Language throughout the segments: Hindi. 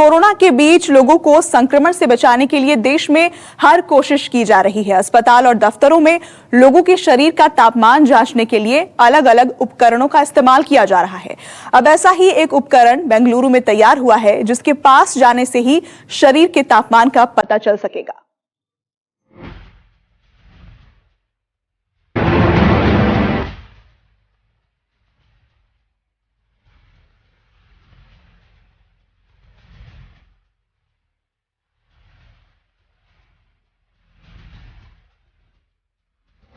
कोरोना के बीच लोगों को संक्रमण से बचाने के लिए देश में हर कोशिश की जा रही है। अस्पताल और दफ्तरों में लोगों के शरीर का तापमान जांचने के लिए अलग अलग उपकरणों का इस्तेमाल किया जा रहा है। अब ऐसा ही एक उपकरण बेंगलुरु में तैयार हुआ है, जिसके पास जाने से ही शरीर के तापमान का पता चल सकेगा।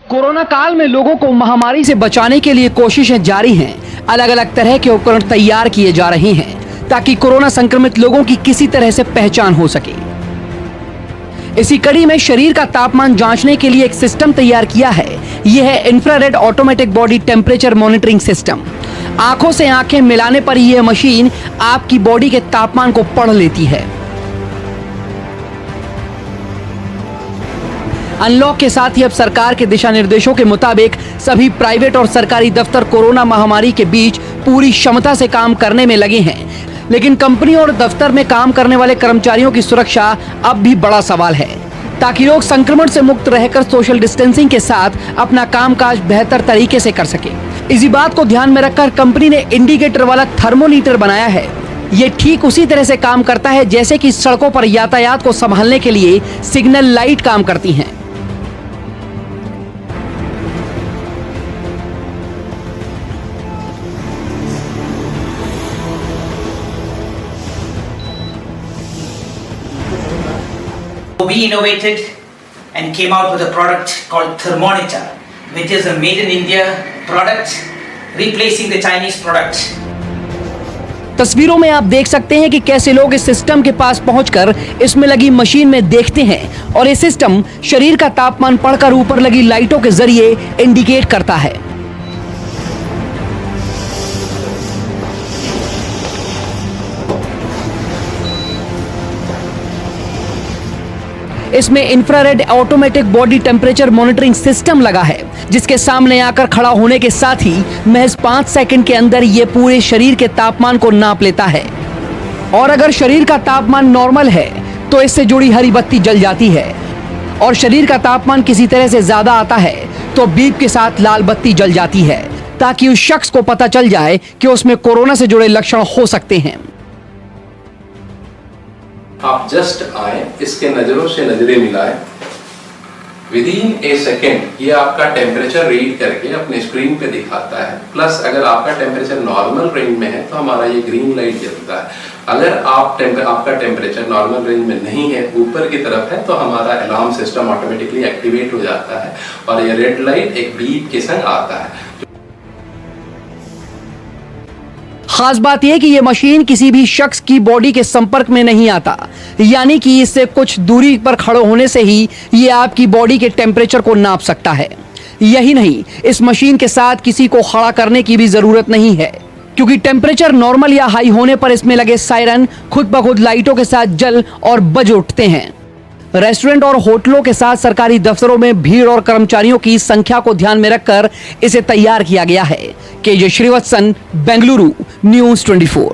कोरोना काल में लोगों को महामारी से बचाने के लिए कोशिशें जारी हैं। अलग अलग तरह के उपकरण तैयार किए जा रहे हैं ताकि कोरोना संक्रमित लोगों की किसी तरह से पहचान हो सके। इसी कड़ी में शरीर का तापमान जांचने के लिए एक सिस्टम तैयार किया है। यह है infrared automatic body temperature monitoring system. आंखों से आंखें मिलाने पर यह मशीन आपकी बॉडी के तापमान को पढ़ लेती है। अनलॉक के साथ ही अब सरकार के दिशा निर्देशों के मुताबिक सभी प्राइवेट और सरकारी दफ्तर कोरोना महामारी के बीच पूरी क्षमता से काम करने में लगे हैं, लेकिन कंपनी और दफ्तर में काम करने वाले कर्मचारियों की सुरक्षा अब भी बड़ा सवाल है, ताकि लोग संक्रमण से मुक्त रहकर सोशल डिस्टेंसिंग के साथ अपना कामकाज बेहतर तरीके से कर सके। इसी बात को ध्यान में रखकर कंपनी ने इंडिकेटर वाला थर्मोमीटर बनाया है। ये ठीक उसी तरह से काम करता है जैसे कि सड़कों पर यातायात को संभालने के लिए सिग्नल लाइट काम करती हैं। We innovated and came out with a product called Thermonitor, which is a made in India product replacing the Chinese product. तस्वीरों में आप देख सकते हैं कि कैसे लोग इस सिस्टम के पास पहुंचकर इसमें लगी मशीन में देखते हैं और ये सिस्टम शरीर का तापमान पढ़कर ऊपर लगी लाइटों के जरिए इंडिकेट करता है। इसमें infrared automatic body temperature monitoring system लगा है, जिसके सामने आकर खड़ा होने के साथ ही महज 5 सेकंड के अंदर ये पूरे शरीर के तापमान को नाप लेता है। और अगर शरीर का तापमान नॉर्मल है तो इससे जुड़ी हरी बत्ती जल जाती है, और शरीर का तापमान किसी तरह से ज्यादा आता है तो बीप के साथ लाल बत्ती जल जाती है, ताकि उस शख्स को पता चल जाए कि उसमें कोरोना से जुड़े लक्षण हो सकते हैं। आप जस्ट आए, इसके नजरों से नजरें मिलाएं, विद इन ए सेकेंड ये आपका टेम्परेचर रीड करके अपने स्क्रीन पे दिखाता है। प्लस अगर आपका टेम्परेचर नॉर्मल रेंज में है तो हमारा ये ग्रीन लाइट जलता है। अगर आपका टेम्परेचर नॉर्मल रेंज में नहीं है, ऊपर की तरफ है, तो हमारा अलार्म सिस्टम ऑटोमेटिकली एक्टिवेट हो जाता है और ये रेड लाइट एक बीप के संग आता है। खास बात यह कि यह मशीन किसी भी शख्स की बॉडी के संपर्क में नहीं आता, यानी कि इससे कुछ दूरी पर खड़े होने से ही ये आपकी बॉडी के टेम्परेचर को नाप सकता है। यही नहीं, इस मशीन के साथ किसी को खड़ा करने की भी जरूरत नहीं है, क्योंकि टेम्परेचर नॉर्मल या हाई होने पर इसमें लगे सायरन खुद ब खुद लाइटों के साथ जल और बज उठते हैं। रेस्टोरेंट और होटलों के साथ सरकारी दफ्तरों में भीड़ और कर्मचारियों की संख्या को ध्यान में रखकर इसे तैयार किया गया है। KJ Srivatsan, Bengaluru, news 24।